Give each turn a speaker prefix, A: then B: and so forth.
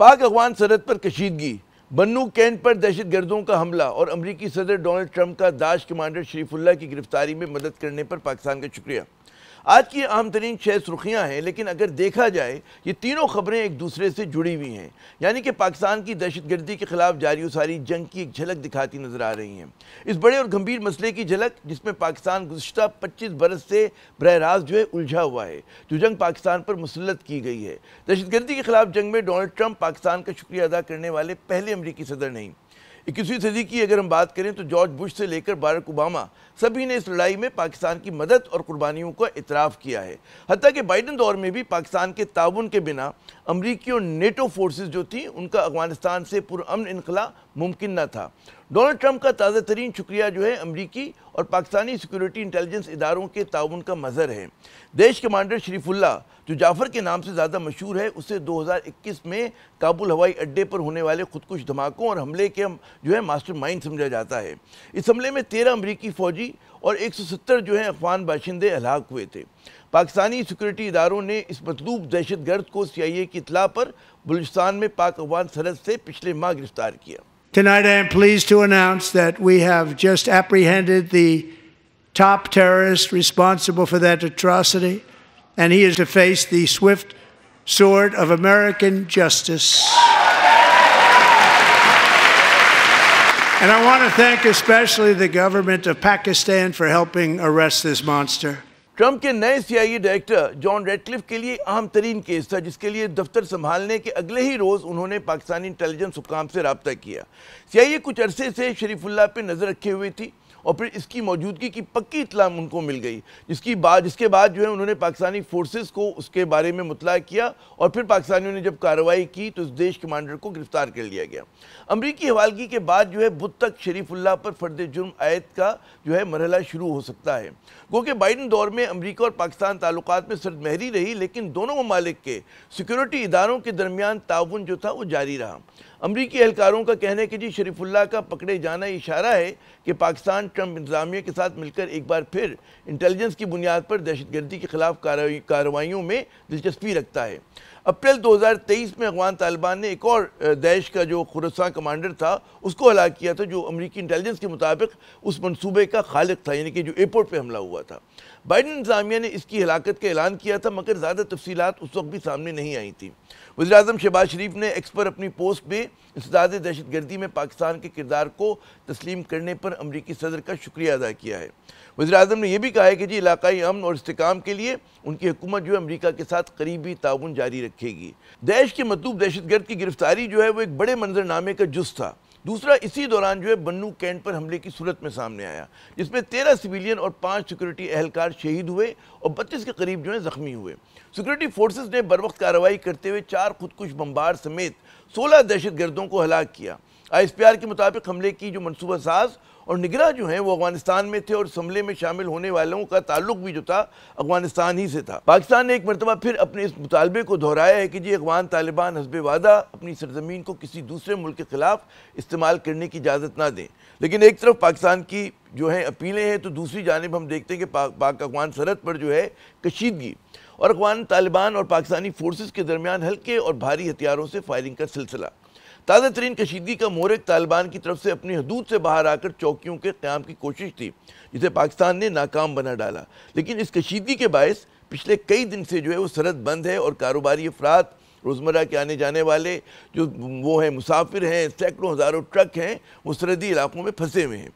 A: पाक अफगान सरहद पर कशीदगी, बन्नू कैंट पर दहशत गर्दों का हमला और अमरीकी सदर डोनाल्ड ट्रंप का दाश कमांडर शरीफुल्लाह की गिरफ्तारी में मदद करने पर पाकिस्तान का शुक्रिया। आज की अहम तरीन 6 सुर्खियाँ हैं, लेकिन अगर देखा जाए ये तीनों खबरें एक दूसरे से जुड़ी हुई हैं, यानी कि पाकिस्तान की दहशत गर्दी के खिलाफ जारी सारी जंग की एक झलक दिखाती नजर आ रही हैं। इस बड़े और गंभीर मसले की झलक जिसमें पाकिस्तान गुज़श्ता 25 बरस से बरह रास्त उलझा हुआ है, जो जंग पाकिस्तान पर मुसल्लत की गई है। दहशत गर्दी के खिलाफ जंग में डोनाल्ड ट्रंप पाकिस्तान का शुक्रिया अदा करने वाले पहले अमरीकी सदर नहीं। 21वीं सदी की अगर हम बात करें तो जॉर्ज बुश से लेकर बाराक ओबामा सभी ने इस लड़ाई में पाकिस्तान की मदद और कुर्बानियों का इतराफ़ किया है। हत्ता कि बाइडन दौर में भी पाकिस्तान के ताउन के बिना अमरीकी और नेटो फोर्सेस जो थी उनका अफगानिस्तान से पुरअमन इनखला मुमकिन न था। डोनाल्ड ट्रंप का ताज़ा तरीन शुक्रिया अमरीकी और पाकिस्तानी सिक्योरिटी इंटेलिजेंस इदारों के ताउन का मज़हर है। देश कमांडर शरीफुल्लाह जो जाफ़र के नाम से ज़्यादा मशहूर है, उसे 2021 में काबुल हवाई अड्डे पर होने वाले खुदकुश धमाकों और हमले के मास्टरमाइंड समझा जाता है। इस हमले में 13 अमरीकी फ़ौजी और 170 अफगान बाशिंदे हलाक हुए थे। पाकिस्तानी सिक्योरिटी इदारों ने इस मतलूब दहशत गर्द को CIA की इत्तला पर बलूचिस्तान में पाक अफगान सरहद से पिछले माह गिरफ्तार किया।
B: Tonight I am pleased to announce that we have just apprehended the top terrorist responsible for that atrocity, and he is to face the swift sword of American justice. And I want to thank especially the government of Pakistan for helping arrest this monster.
A: Trump के नए CIA director John Radcliffe के लिए अहम तरीन case था, जिसके लिए दफ्तर संभालने के अगले ही रोज़ उन्होंने पाकिस्तानी इंटेलिजेंस हुकाम से रब्ता किया। CIA कुछ अरसे से शरीफुल्लाह पे नज़र रखे हुए थी और फिर इसकी मौजूदगी की पक्की इत्तला उनको मिल गई, जिसके बाद उन्होंने पाकिस्तानी फोर्सेस को उसके बारे में मुतला किया और फिर पाकिस्तानियों ने जब कार्रवाई की तो इस देश कमांडर को गिरफ्तार कर लिया गया। अमरीकी हवालगी के बाद बुध तक शरीफुल्लाह पर फर्द जुर्म आयद का मरहला शुरू हो सकता है। गो कि बाइडन दौर में अमरीका और पाकिस्तान ताल्लुकात में सर्दमहरी रही, लेकिन दोनों ममालिक के सिक्योरिटी इदारों के दरमियान ताउन जो था वो जारी रहा। अमरीकी एहलकारों का कहना है कि शरीफुल्लाह का पकड़े जाना इशारा है कि पाकिस्तान ट्रंप इंतजामिया के साथ मिलकर एक बार फिर इंटेलिजेंस की बुनियाद पर दहशतगर्दी के खिलाफ कार्रवाइयों में दिलचस्पी रखता है। अप्रैल 2023 में अफगान तालिबान ने एक और दैश का जो खुरासान कमांडर था उसको हलाक किया था, जो अमरीकी इंटेलिजेंस के मुताबिक उस मंसूबे का खालिक था, यानी कि जो एयरपोर्ट पे हमला हुआ था। बाइडन इंतजामिया ने इसकी हलाकत का ऐलान किया था, मगर ज़्यादा तफसीलात उस वक्त भी सामने नहीं आई थी। वज़ीर-ए-आज़म शहबाज शरीफ ने एक्स पर अपनी पोस्ट में इंसदाद दहशत गर्दी में पाकिस्तान के किरदार को तस्लीम करने पर अमरीकी सदर का शुक्रिया अदा किया है। वज़ीर-ए-आज़म ने यह भी कहा है कि इलाकाई अमन और इस्तेकाम के लिए उनकी हुकूमत अमरीका के साथ करीबी ताउन जारी रखेगी। देश के मतलूब दहशत गर्द की गिरफ्तारी वो एक बड़े मंजरनामे का जुज़ था। दूसरा इसी दौरान बन्नू कैंट पर हमले की सूरत में सामने आया, जिसमें 13 सिविलियन और 5 सिक्योरिटी एहलकार शहीद हुए और 32 के करीब जख्मी हुए। सिक्योरिटी फोर्सेस ने बरवक्त कार्रवाई करते हुए 4 खुदकुश बमबार समेत 16 दहशत गर्दों को हलाक किया। ISPR के मुताबिक हमले की जो मनसूबा साज और निगरां वो अफगानिस्तान में थे और इस हमले में शामिल होने वालों का ताल्लुक भी था अफगानिस्तान ही से था। पाकिस्तान ने एक मरतबा फिर अपने इस मुतालबे को दोहराया है कि अफगान तालिबान हस्बे वादा अपनी सरजमीन को किसी दूसरे मुल्क के खिलाफ इस्तेमाल करने की इजाज़त ना दें। लेकिन एक तरफ पाकिस्तान की अपीलें हैं तो दूसरी जानिब हम देखते हैं कि पाक अफगान सरहद पर कशीदगी और अफगान तालिबान और पाकिस्तानी फोर्सेस के दरमियान हल्के और भारी हथियारों से फायरिंग का सिलसिला। ताज़ा तरीन कशीदगी का मोहरक तालिबान की तरफ से अपनी हदूद से बाहर आकर चौकियों के क़याम की कोशिश थी, जिसे पाकिस्तान ने नाकाम बना डाला। लेकिन इस कशीदगी के बायस पिछले कई दिन से वो सरहद बंद है और कारोबारी अफराद, रोज़मर्रा के आने जाने वाले जो मुसाफिर हैं, सैकड़ों हज़ारों ट्रक हैं, वो सरहदी इलाकों में फंसे हुए हैं।